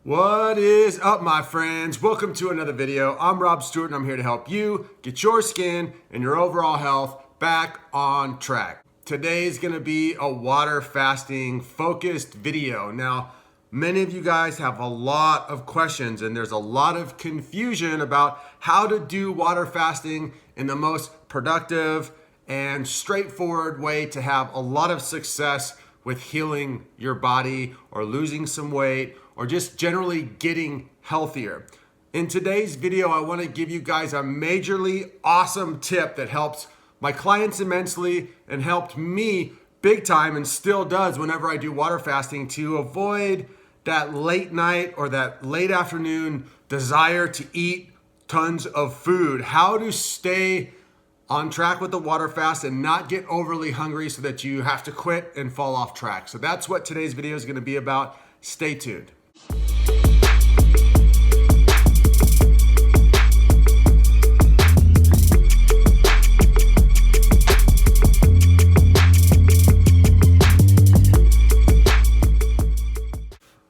What is up, my friends? Welcome to another video. I'm Rob Stewart and I'm here to help you get your skin and your overall health back on track. Today is going to be a water fasting focused video. Now, many of you guys have a lot of questions and there's a lot of confusion about how to do water fasting in the most productive and straightforward way to have a lot of success with healing your body or losing some weight or just generally getting healthier. In today's video, I want to give you guys a majorly awesome tip that helps my clients immensely and helped me big time and still does whenever I do water fasting to avoid that late night or that late afternoon desire to eat tons of food. How to stay on track with the water fast and not get overly hungry so that you have to quit and fall off track. So that's what today's video is going to be about. Stay tuned.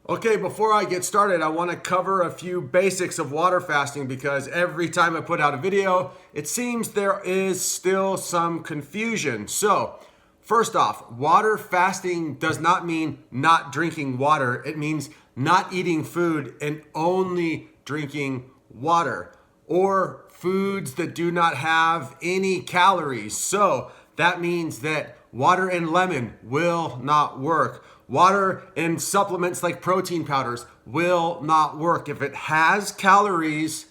Okay, before I get started, I want to cover a few basics of water fasting because every time I put out a video, it seems there is still some confusion. So, first off, water fasting does not mean not drinking water. It means not eating food and only drinking water or foods that do not have any calories. So, that means that water and lemon will not work. Water and supplements like protein powders will not work. If it has calories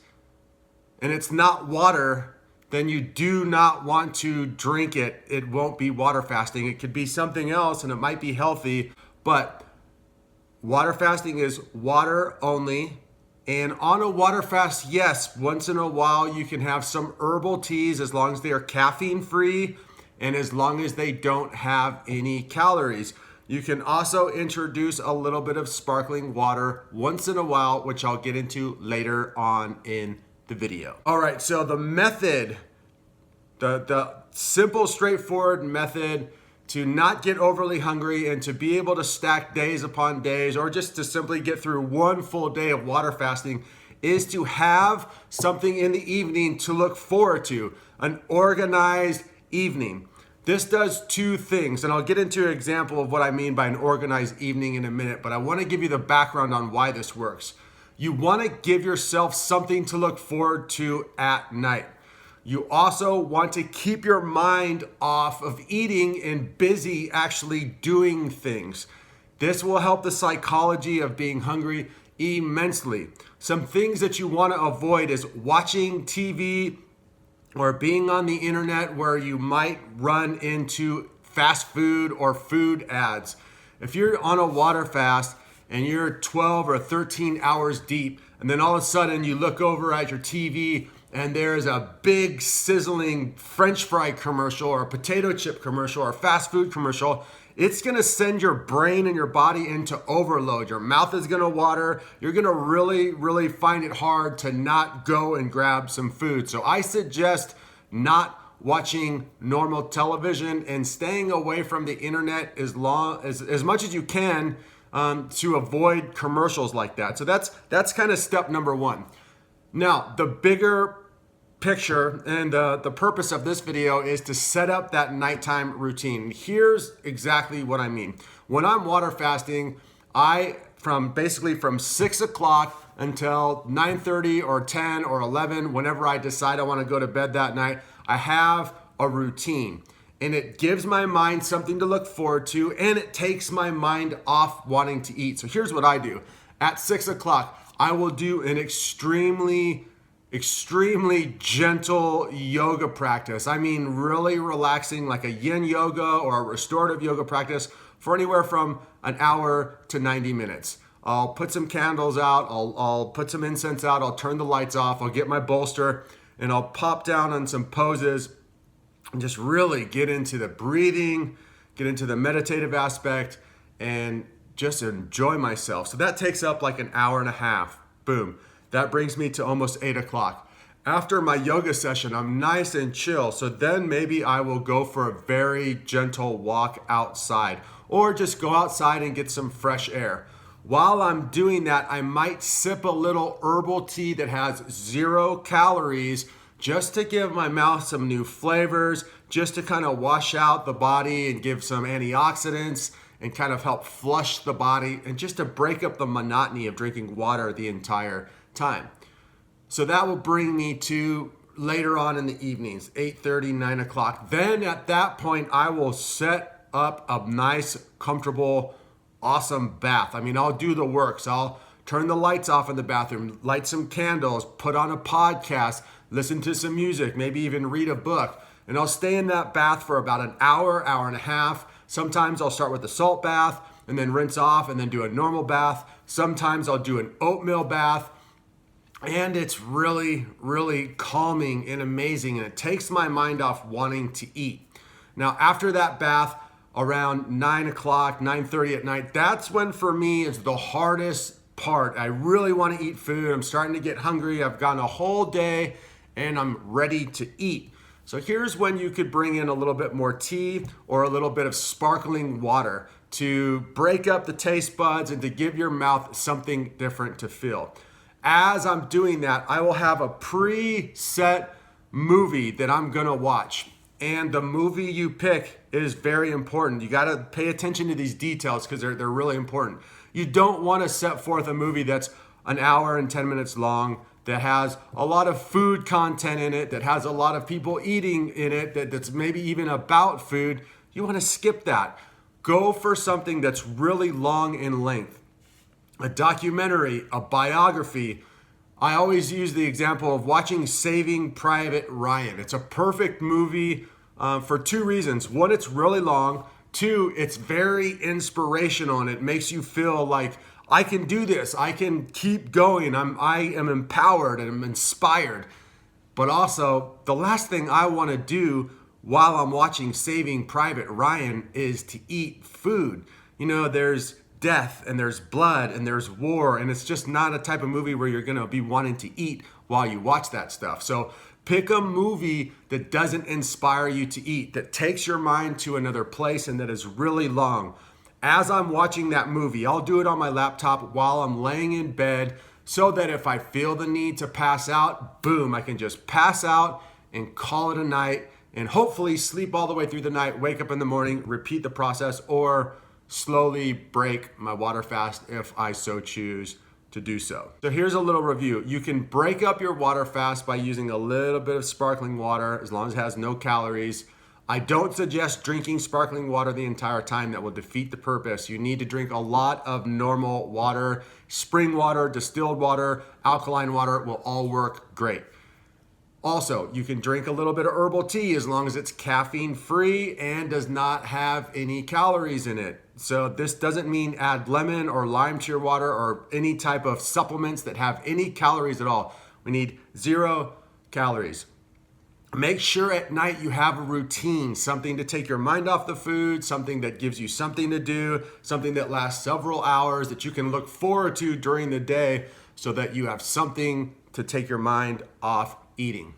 and it's not water, then you do not want to drink it. It won't be water fasting. It could be something else and it might be healthy, but water fasting is water only. And on a water fast, yes, once in a while you can have some herbal teas as long as they are caffeine free and as long as they don't have any calories. You can also introduce a little bit of sparkling water once in a while, which I'll get into later on in the video. All right, so the method, the simple, straightforward method to not get overly hungry and to be able to stack days upon days or just to simply get through one full day of water fasting is to have something in the evening to look forward to, an organized evening. This does two things, and I'll get into an example of what I mean by an organized evening in a minute, but I want to give you the background on why this works. You want to give yourself something to look forward to at night. You also want to keep your mind off of eating and busy actually doing things. This will help the psychology of being hungry immensely. Some things that you want to avoid is watching TV or being on the internet where you might run into fast food or food ads. If you're on a water fast and you're 12 or 13 hours deep, and then all of a sudden you look over at your TV and there's a big sizzling French fry commercial or a potato chip commercial or fast food commercial, it's gonna send your brain and your body into overload. Your mouth is gonna water. You're gonna really find it hard to not go and grab some food. So I suggest not watching normal television and staying away from the internet as much as you can to avoid commercials like that. So that's kind of step number one. Now, the bigger picture and the purpose of this video is to set up that nighttime routine. Here's exactly what I mean. When I'm water fasting, from 6 o'clock until 9:30 or 10 or 11, whenever I decide I want to go to bed that night, I have a routine. And it gives my mind something to look forward to, and it takes my mind off wanting to eat. So here's what I do. At 6 o'clock, I will do an extremely gentle yoga practice. I mean, really relaxing, like a yin yoga or a restorative yoga practice for anywhere from an hour to 90 minutes. I'll put some candles out. I'll put some incense out. I'll turn the lights off. I'll get my bolster and I'll pop down on some poses and just really get into the breathing, get into the meditative aspect and just enjoy myself. So that takes up like an hour and a half. Boom. That brings me to almost 8 o'clock. After my yoga session, I'm nice and chill. So then maybe I will go for a very gentle walk outside or just go outside and get some fresh air. While I'm doing that, I might sip a little herbal tea that has 0 calories just to give my mouth some new flavors, just to kind of wash out the body and give some antioxidants and kind of help flush the body and just to break up the monotony of drinking water the entire time. So that will bring me to later on in the evenings, 8:30, 9 o'clock. Then at that point, I will set up a nice, comfortable, awesome bath. I mean, I'll do the works. I'll turn the lights off in the bathroom, light some candles, put on a podcast, listen to some music, maybe even read a book. And I'll stay in that bath for about an hour, hour and a half. Sometimes I'll start with a salt bath and then rinse off and then do a normal bath. Sometimes I'll do an oatmeal bath. And it's really, really calming and amazing. And it takes my mind off wanting to eat. Now, after that bath, around 9 o'clock, 9:30 at night, that's when for me is the hardest part. I really want to eat food. I'm starting to get hungry. I've gone a whole day and I'm ready to eat. So here's when you could bring in a little bit more tea or a little bit of sparkling water to break up the taste buds and to give your mouth something different to feel. As I'm doing that, I will have a preset movie that I'm gonna watch. And the movie you pick is very important. You gotta pay attention to these details because they're really important. You don't wanna set forth a movie that's an hour and 10 minutes long, that has a lot of food content in it, that has a lot of people eating in it, that's maybe even about food. You wanna skip that. Go for something that's really long in length. A documentary, a biography. I always use the example of watching Saving Private Ryan. It's a perfect movie for 2 reasons. One, it's really long. 2, it's very inspirational and it makes you feel like I can do this. I can keep going. I am empowered and I'm inspired. But also, the last thing I want to do while I'm watching Saving Private Ryan is to eat food. You know, there's death and there's blood and there's war, and it's just not a type of movie where you're gonna be wanting to eat while you watch that stuff. So pick a movie that doesn't inspire you to eat, that takes your mind to another place and that is really long. As I'm watching that movie, I'll do it on my laptop while I'm laying in bed so that if I feel the need to pass out, boom, I can just pass out and call it a night and hopefully sleep all the way through the night, wake up in the morning, repeat the process, or slowly break my water fast if I so choose to do so. So here's a little review. You can break up your water fast by using a little bit of sparkling water as long as it has no calories. I don't suggest drinking sparkling water the entire time. That will defeat the purpose. You need to drink a lot of normal water. Spring water, distilled water, alkaline water will all work great. Also, you can drink a little bit of herbal tea as long as it's caffeine free and does not have any calories in it. So this doesn't mean add lemon or lime to your water or any type of supplements that have any calories at all. We need 0 calories. Make sure at night you have a routine, something to take your mind off the food, something that gives you something to do, something that lasts several hours that you can look forward to during the day so that you have something to take your mind off eating.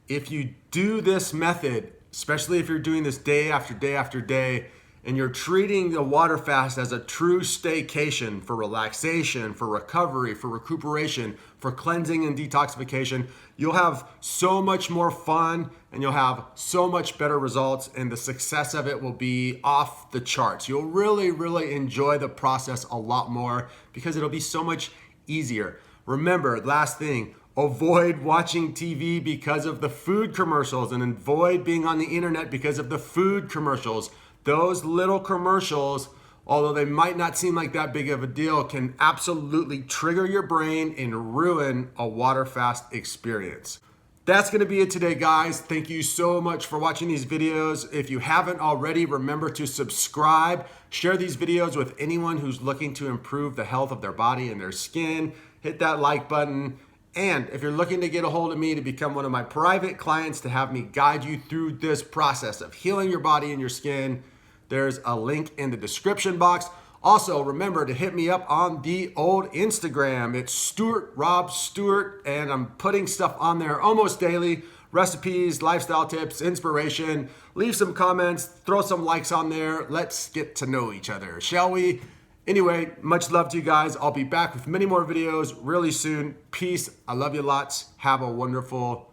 If you do this method, especially if you're doing this day after day after day, and you're treating the water fast as a true staycation for relaxation, for recovery, for recuperation, for cleansing and detoxification, you'll have so much more fun and you'll have so much better results, and the success of it will be off the charts. You'll really, really enjoy the process a lot more because it'll be so much easier. Remember, last thing, avoid watching TV because of the food commercials and avoid being on the internet because of the food commercials. Those little commercials, although they might not seem like that big of a deal, can absolutely trigger your brain and ruin a water fast experience. That's gonna be it today, guys. Thank you so much for watching these videos. If you haven't already, remember to subscribe. Share these videos with anyone who's looking to improve the health of their body and their skin. Hit that like button. And if you're looking to get a hold of me to become one of my private clients to have me guide you through this process of healing your body and your skin, there's a link in the description box. Also, remember to hit me up on the old Instagram. It's Stuart Rob Stewart, and I'm putting stuff on there almost daily. Recipes, lifestyle tips, inspiration. Leave some comments, throw some likes on there. Let's get to know each other, shall we? Anyway, much love to you guys. I'll be back with many more videos really soon. Peace. I love you lots. Have a wonderful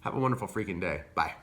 freaking day. Bye.